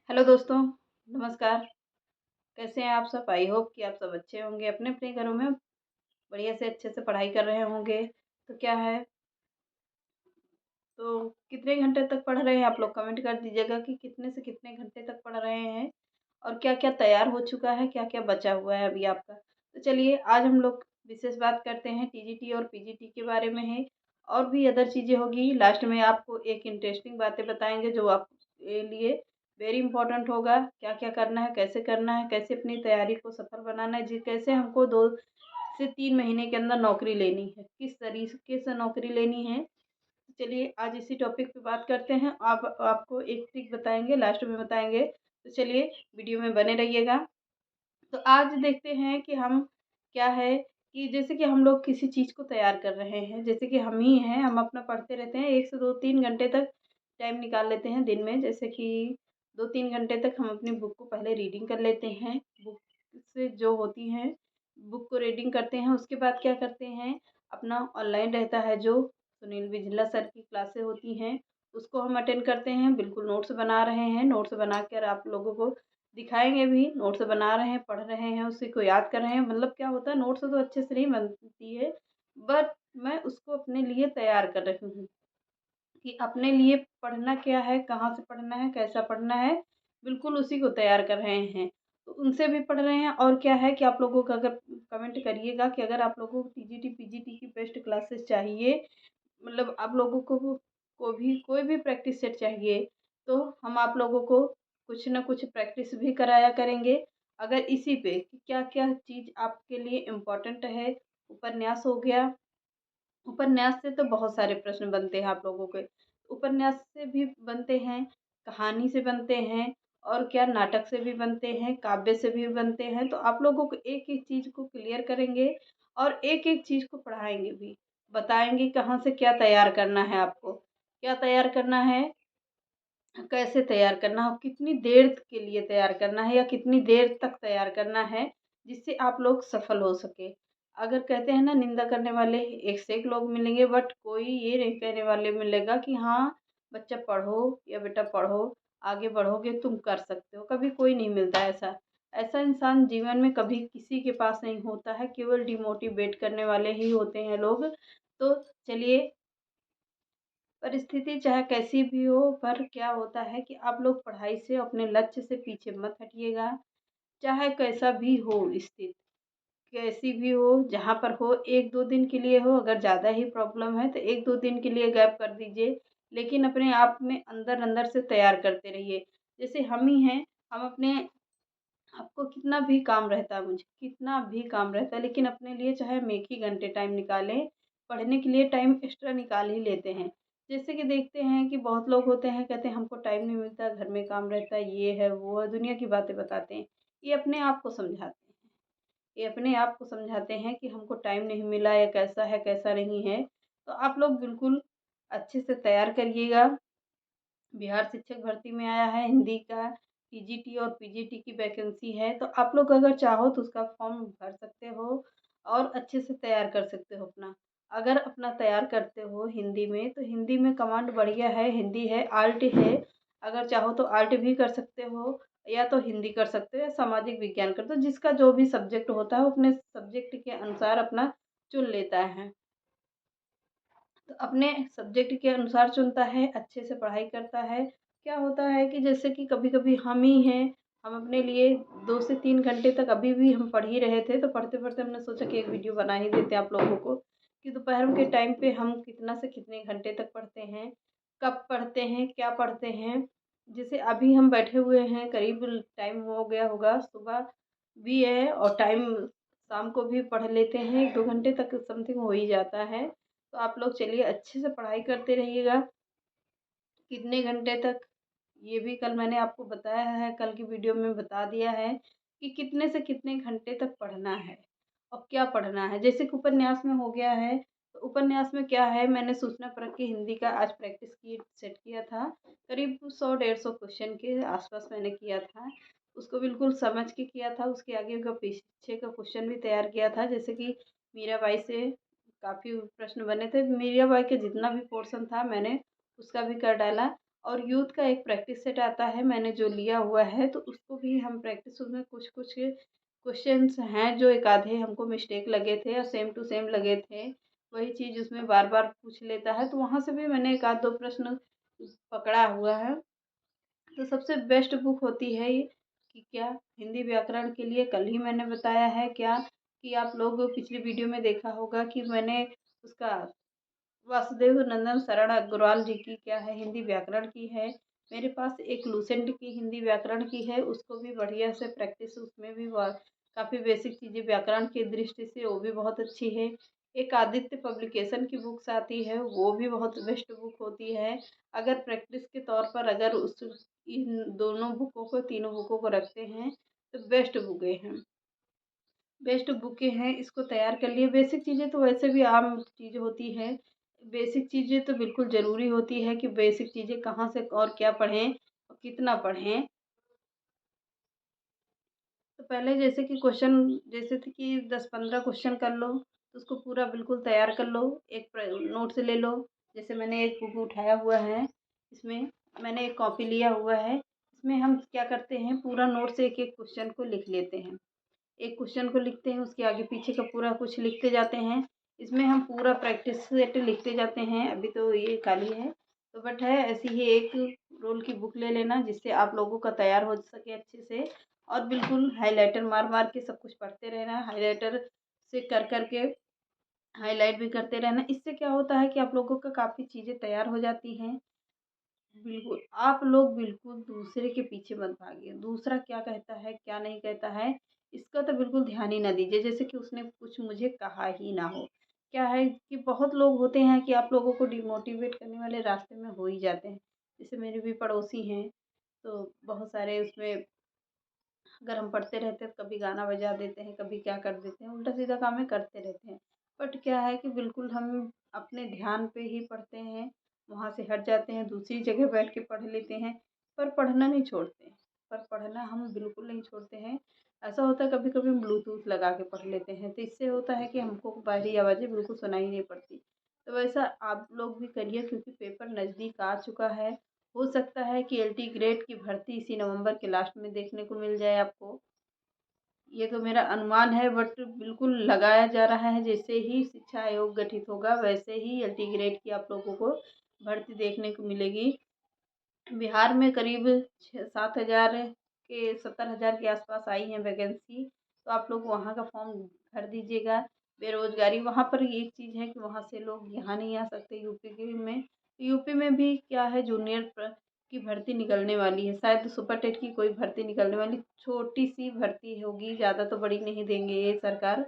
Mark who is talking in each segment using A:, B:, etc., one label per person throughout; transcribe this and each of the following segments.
A: Hello दोस्तों, नमस्कार। कैसे हैं आप सब? आई होप कि आप सब अच्छे होंगे, अपने अपने घरों में बढ़िया से अच्छे से पढ़ाई कर रहे होंगे। तो क्या है, तो कितने घंटे तक पढ़ रहे हैं आप लोग? कमेंट कर दीजिएगा कि कितने से कितने घंटे तक पढ़ रहे हैं और क्या क्या तैयार हो चुका है, क्या क्या बचा हुआ है अभी आपका। तो चलिए आज हम लोग विशेष बात करते हैं टीजीटी और पीजीटी के बारे में है। और भी अदर चीज़ें होगी, लास्ट में आपको एक इंटरेस्टिंग बातें बताएंगे जो आपके लिए वेरी इंपॉर्टेंट होगा। क्या क्या करना है, कैसे करना है, कैसे अपनी तैयारी को सफल बनाना है, जी कैसे हमको 2 से 3 महीने के अंदर नौकरी लेनी है, किस तरीके से नौकरी लेनी है। चलिए आज इसी टॉपिक पे बात करते हैं। आप आपको एक ट्रिक बताएंगे, लास्ट में बताएंगे। तो चलिए वीडियो में बने रहिएगा। तो आज देखते हैं कि हम क्या है कि जैसे कि हम लोग किसी चीज़ को तैयार कर रहे हैं, जैसे कि हम ही हैं, हम अपना पढ़ते रहते हैं 1 से 2 3 घंटे तक टाइम निकाल लेते हैं दिन में। जैसे कि 2 3 घंटे तक हम अपनी बुक को पहले रीडिंग कर लेते हैं। बुक से जो होती हैं, बुक को रीडिंग करते हैं, उसके बाद क्या करते हैं, अपना ऑनलाइन रहता है जो सुनील विजिला सर की क्लासें होती हैं, उसको हम अटेंड करते हैं। बिल्कुल नोट्स बना रहे हैं, नोट्स बनाकर आप लोगों को दिखाएंगे भी। नोट्स बना रहे हैं, पढ़ रहे हैं, उसी को याद कर रहे हैं। मतलब क्या होता है, नोट्स तो अच्छे से नहीं बनती है, बट मैं उसको अपने लिए तैयार कर रही हूँ कि अपने लिए पढ़ना क्या है, कहाँ से पढ़ना है, कैसा पढ़ना है, बिल्कुल उसी को तैयार कर रहे हैं। तो उनसे भी पढ़ रहे हैं। और क्या है कि आप लोगों का अगर कमेंट करिएगा कि अगर आप लोगों को टीजीटी पीजीटी की बेस्ट क्लासेस चाहिए, मतलब आप लोगों को भी कोई भी प्रैक्टिस सेट चाहिए, तो हम आप लोगों को कुछ ना कुछ प्रैक्टिस भी कराया करेंगे। अगर इसी पे कि क्या क्या चीज़ आपके लिए इम्पोर्टेंट है। उपन्यास हो गया, उपन्यास से तो बहुत सारे प्रश्न बनते हैं आप लोगों के। उपन्यास से भी बनते हैं, कहानी से बनते हैं, और क्या नाटक से भी बनते हैं, काव्य से भी बनते हैं। तो आप लोगों को एक एक चीज़ को क्लियर करेंगे और एक एक चीज़ को पढ़ाएंगे भी, बताएंगे कहाँ से क्या तैयार करना है आपको, क्या तैयार करना है, कैसे तैयार करना है, कितनी देर के लिए तैयार करना है या कितनी देर तक तैयार करना है, जिससे आप लोग सफल हो सके। अगर कहते हैं ना, निंदा करने वाले एक से एक लोग मिलेंगे, बट कोई ये नहीं कहने वाले मिलेगा कि हाँ बच्चा पढ़ो या बेटा पढ़ो, आगे बढ़ोगे, तुम कर सकते हो। कभी कोई नहीं मिलता ऐसा। ऐसा इंसान जीवन में कभी किसी के पास नहीं होता है, केवल डिमोटिवेट करने वाले ही होते हैं लोग। तो चलिए, परिस्थिति चाहे कैसी भी हो, पर क्या होता है कि आप लोग पढ़ाई से, अपने लक्ष्य से पीछे मत हटिएगा। चाहे कैसा भी हो स्थिति, कैसी भी हो, जहाँ पर हो, 1 2 दिन के लिए हो, अगर ज़्यादा ही प्रॉब्लम है तो 1 2 दिन के लिए गैप कर दीजिए, लेकिन अपने आप में अंदर अंदर से तैयार करते रहिए। जैसे हम ही हैं, हम अपने आपको कितना भी काम रहता है, मुझे कितना भी काम रहता है, लेकिन अपने लिए चाहे हम 1 ही घंटे टाइम निकालें, पढ़ने के लिए टाइम एक्स्ट्रा निकाल ही लेते हैं। जैसे कि देखते हैं कि बहुत लोग होते हैं, कहते हैं हमको टाइम नहीं मिलता, घर में काम रहता है, ये है वो है, दुनिया की बातें बताते हैं। ये अपने आप को समझाते हैं, ये अपने आप को समझाते हैं कि हमको टाइम नहीं मिला या कैसा है कैसा नहीं है। तो आप लोग बिल्कुल अच्छे से तैयार करिएगा। बिहार शिक्षक भर्ती में आया है हिंदी का, टीजीटी और पीजीटी की वैकेंसी है। तो आप लोग अगर चाहो तो उसका फॉर्म भर सकते हो और अच्छे से तैयार कर सकते हो अपना। अगर अपना तैयार करते हो हिंदी में, तो हिंदी में कमांड बढ़िया है, हिंदी है, आर्ट है। अगर चाहो तो आर्ट भी कर सकते हो, या तो हिंदी कर सकते हो, या सामाजिक विज्ञान कर, तो जिसका जो भी सब्जेक्ट होता है वो अपने सब्जेक्ट के अनुसार अपना चुन लेता है। तो अपने सब्जेक्ट के अनुसार चुनता है, अच्छे से पढ़ाई करता है। क्या होता है कि जैसे कि कभी-कभी हम ही हैं, हम अपने लिए 2 से 3 घंटे तक अभी भी हम पढ़ ही रहे थे, तो पढ़ते-पढ़ते हमने सोचा कि एक वीडियो बना ही देते हैं आप लोगों को, कि दोपहर के टाइम पे हम कितना से कितने घंटे तक पढ़ते हैं, कब पढ़ते हैं, क्या पढ़ते हैं। जैसे अभी हम बैठे हुए हैं, करीब टाइम हो गया होगा, सुबह भी है और टाइम शाम को भी पढ़ लेते हैं, 1 2 घंटे तक समथिंग हो ही जाता है। तो आप लोग चलिए अच्छे से पढ़ाई करते रहिएगा। कितने घंटे तक, ये भी कल मैंने आपको बताया है, कल की वीडियो में बता दिया है कि कितने से कितने घंटे तक पढ़ना है और क्या पढ़ना है। जैसे कि उपन्यास में हो गया है, तो उपन्यास में क्या है, मैंने सूचना परक की हिंदी का आज प्रैक्टिस की सेट किया था। करीब 100 150 क्वेश्चन के आसपास मैंने किया था। उसको बिल्कुल समझ के किया था, उसके आगे का पीछे का क्वेश्चन भी तैयार किया था। जैसे कि मीराबाई से काफ़ी प्रश्न बने थे, मीराबाई के जितना भी पोर्शन था मैंने उसका भी कर डाला। और यूथ का एक प्रैक्टिस सेट आता है, मैंने जो लिया हुआ है, तो उसको भी हम प्रैक्टिस, उसमें कुछ कुछ क्वेश्चंस हैं जो एक आधे हमको मिस्टेक लगे थे या सेम टू सेम लगे थे, वही चीज़ उसमें बार बार पूछ लेता है, तो वहाँ से भी मैंने एक आध दो प्रश्न पकड़ा हुआ है। तो सबसे बेस्ट बुक होती है ये, कि क्या हिंदी व्याकरण के लिए कल ही मैंने बताया है क्या, कि आप लोग पिछली वीडियो में देखा होगा कि मैंने उसका वासुदेव नंदन शरण अग्रवाल जी की क्या है हिंदी व्याकरण की है। मेरे पास एक लूसेंट की हिंदी व्याकरण की है, उसको भी बढ़िया से प्रैक्टिस, उसमें भी काफ़ी बेसिक चीज़ें व्याकरण की दृष्टि से वो भी बहुत अच्छी है। एक आदित्य पब्लिकेशन की बुक्स आती है, वो भी बहुत बेस्ट बुक होती है। अगर प्रैक्टिस के तौर पर अगर उस इन दोनों बुकों को, तीनों बुकों को रखते हैं, तो बेस्ट बुकें हैं। इसको तैयार कर लिए। बेसिक चीज़ें तो वैसे भी आम चीज़ होती है, बेसिक चीज़ें तो बिल्कुल ज़रूरी होती है कि बेसिक चीज़ें कहाँ से और क्या पढ़ें और कितना पढ़ें। तो पहले जैसे कि क्वेश्चन, जैसे थे कि 10-15 क्वेश्चन कर लो, तो उसको पूरा बिल्कुल तैयार कर लो, एक नोट से ले लो। जैसे मैंने एक बुक उठाया हुआ है, इसमें मैंने एक कॉपी लिया हुआ है, इसमें हम क्या करते हैं, पूरा नोट से एक एक क्वेश्चन को लिख लेते हैं। एक क्वेश्चन को लिखते हैं, उसके आगे पीछे का पूरा कुछ लिखते जाते हैं। इसमें हम पूरा प्रैक्टिस सेट लिखते जाते हैं। अभी तो ये खाली है, तो बट है ऐसी ही एक रोल की बुक ले लेना, जिससे आप लोगों का तैयार हो सके अच्छे से। और बिल्कुल हाइलाइटर मार मार के सब कुछ पढ़ते रहना, हाइलाइटर से कर करके हाईलाइट भी करते रहना। इससे क्या होता है कि आप लोगों का काफ़ी चीज़ें तैयार हो जाती हैं। बिल्कुल, आप लोग बिल्कुल दूसरे के पीछे मत भागिए, दूसरा क्या कहता है, क्या नहीं कहता है, इसका तो बिल्कुल ध्यान ही ना दीजिए, जैसे कि उसने कुछ मुझे कहा ही ना हो। क्या है कि बहुत लोग होते हैं कि आप लोगों को डिमोटिवेट करने वाले रास्ते में हो ही जाते हैं। जैसे मेरे भी पड़ोसी हैं, तो बहुत सारे उसमें अगर हम पढ़ते रहते हैं तो कभी गाना बजा देते हैं, कभी क्या कर देते हैं, उल्टा-सीधा कामें करते रहते हैं। बट क्या है कि बिल्कुल हम अपने ध्यान पे ही पढ़ते हैं, वहाँ से हट जाते हैं, दूसरी जगह बैठ के पढ़ लेते हैं, पर पढ़ना नहीं छोड़ते हैं। पर पढ़ना हम बिल्कुल नहीं छोड़ते हैं। ऐसा होता है कभी-कभी हम ब्लूटूथ लगा के पढ़ लेते हैं, तो इससे होता है कि हमको बाहरी आवाज़ें बिल्कुल सुनाई नहीं पड़ती। तो वैसा आप लोग भी करिए, क्योंकि पेपर नज़दीक आ चुका है। हो सकता है कि एलटी ग्रेड की भर्ती इसी नवंबर के लास्ट में देखने को मिल जाए आपको। ये तो मेरा अनुमान है, बट बिल्कुल लगाया जा रहा है, जैसे ही शिक्षा आयोग गठित होगा वैसे ही एलटी ग्रेड की आप लोगों को भर्ती देखने को मिलेगी। बिहार में करीब 6-7 हज़ार के 70 हज़ार के आसपास आई हैं वैकेंसी, तो आप लोग वहाँ का फॉर्म भर दीजिएगा। बेरोजगारी वहाँ पर एक चीज़ है कि वहाँ से लोग यहाँ नहीं आ सकते यूपी के में। यूपी में भी क्या है, जूनियर की भर्ती निकलने वाली है, शायद सुपर टेट की कोई भर्ती निकलने वाली, छोटी सी भर्ती होगी, ज़्यादा तो बड़ी नहीं देंगे ये सरकार।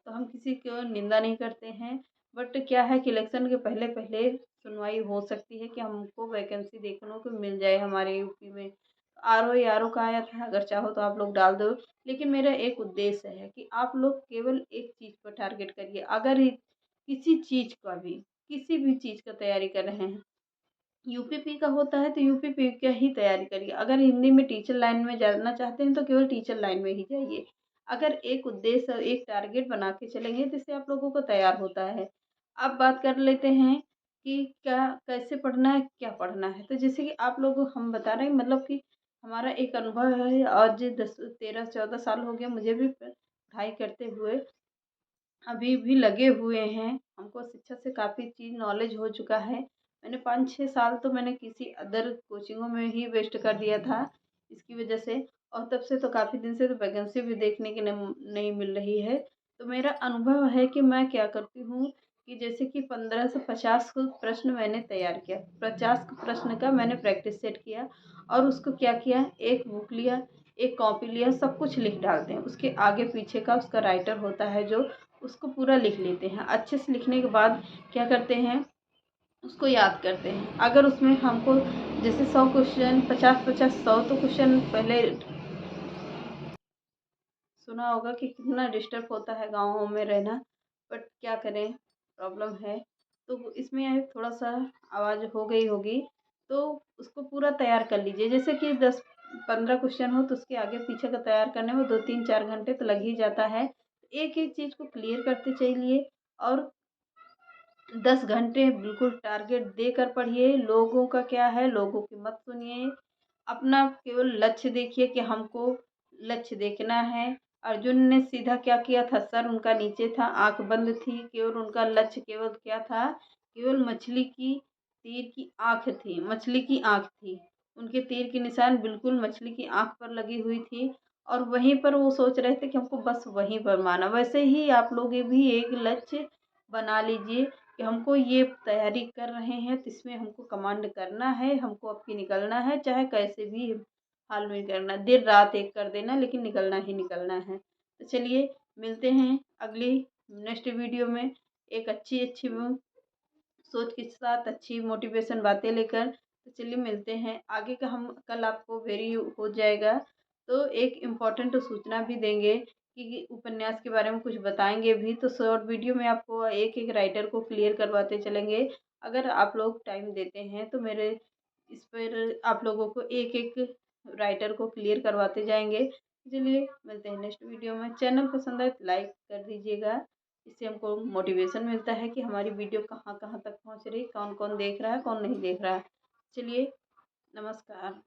A: तो हम किसी को निंदा नहीं करते हैं, बट क्या है कि इलेक्शन के पहले पहले सुनवाई हो सकती है कि हमको वैकेंसी देखने को मिल जाए हमारे यूपी में। आर ओ आर ओ का आया था, अगर चाहो तो आप लोग डाल दो। लेकिन मेरा एक उद्देश्य है कि आप लोग केवल एक चीज़ पर टारगेट करिए। अगर किसी चीज़ का भी, किसी भी चीज़ का तैयारी कर रहे हैं, यूपीपी का होता है तो यूपीपी का ही तैयारी करिए। अगर हिंदी में टीचर लाइन में जाना चाहते हैं तो केवल टीचर लाइन में ही जाइए। अगर एक उद्देश्य और एक टारगेट बना के चलेंगे, जिससे आप लोगों को तैयार होता है। अब बात कर लेते हैं कि क्या कैसे पढ़ना है, क्या पढ़ना है। तो जैसे कि आप लोग, हम बता रहे हैं मतलब कि हमारा एक अनुभव है, आज 10 13 14 साल हो गए मुझे भी पढ़ाई करते हुए, अभी भी लगे हुए हैं। हमको शिक्षा से काफ़ी चीज़ नॉलेज हो चुका है। मैंने 5-6 साल तो मैंने किसी अदर कोचिंगों में ही वेस्ट कर दिया था इसकी वजह से, और तब से तो काफ़ी दिन से तो वैकेंसी भी देखने की नहीं मिल रही है। तो मेरा अनुभव है कि मैं क्या करती हूँ, कि जैसे कि 15 से 50 प्रश्न मैंने तैयार किया, 50 प्रश्न का मैंने प्रैक्टिस सेट किया, और उसको क्या किया, एक बुक लिया, एक कॉपी लिया, सब कुछ लिख डालते हैं। उसके आगे पीछे का उसका राइटर होता है जो, उसको पूरा लिख लेते हैं। अच्छे से लिखने के बाद क्या करते हैं, उसको याद करते हैं। अगर उसमें हमको जैसे 100 क्वेश्चन, 50-50, 100 तो क्वेश्चन पहले सुना होगा कि कितना डिस्टर्ब होता है गाँवों में रहना, बट क्या करें, प्रॉब्लम है। तो इसमें थोड़ा सा आवाज़ हो गई होगी, तो उसको पूरा तैयार कर लीजिए। जैसे कि 10-15 क्वेश्चन हो तो उसके आगे पीछे का तैयार करने में 2-3-4 घंटे तो लग ही जाता है। एक एक चीज़ को क्लियर करते चलिए, और 10 घंटे बिल्कुल टारगेट देकर पढ़िए। लोगों का क्या है, लोगों की मत सुनिए। अपना केवल लक्ष्य देखिए कि हमको लक्ष्य देखना है। अर्जुन ने सीधा क्या किया था, सर उनका नीचे था, आंख बंद थी, केवल उनका लक्ष्य केवल क्या था, केवल मछली की तीर की आंख थी, मछली की आंख थी। उनके तीर की निशान बिल्कुल मछली की आंख पर लगी हुई थी और वहीं पर वो सोच रहे थे कि हमको बस वहीं पर मारना। वैसे ही आप लोग ये भी एक लक्ष्य बना लीजिए कि हमको ये तैयारी कर रहे हैं तो इसमें हमको कमांड करना है, हमको अब की निकलना है, चाहे कैसे भी हाल में करना, दिन रात एक कर देना, लेकिन निकलना ही निकलना है। तो चलिए मिलते हैं अगली नेक्स्ट वीडियो में एक अच्छी अच्छी सोच के साथ, अच्छी मोटिवेशन बातें लेकर। तो चलिए मिलते हैं आगे का। हम कल आपको वेरी हो जाएगा तो एक इम्पोर्टेंट सूचना भी देंगे कि उपन्यास के बारे में कुछ बताएंगे भी। तो शॉर्ट वीडियो में आपको एक एक राइटर को क्लियर करवाते चलेंगे। अगर आप लोग टाइम देते हैं तो मेरे इस पर आप लोगों को एक एक राइटर को क्लियर करवाते जाएंगे। चलिए मिलते हैं नेक्स्ट वीडियो में। चैनल पसंद आए तो लाइक कर दीजिएगा। इससे हमको मोटिवेशन मिलता है कि हमारी वीडियो कहाँ कहाँ तक पहुँच रही, कौन कौन देख रहा है, कौन नहीं देख रहा है। चलिए नमस्कार।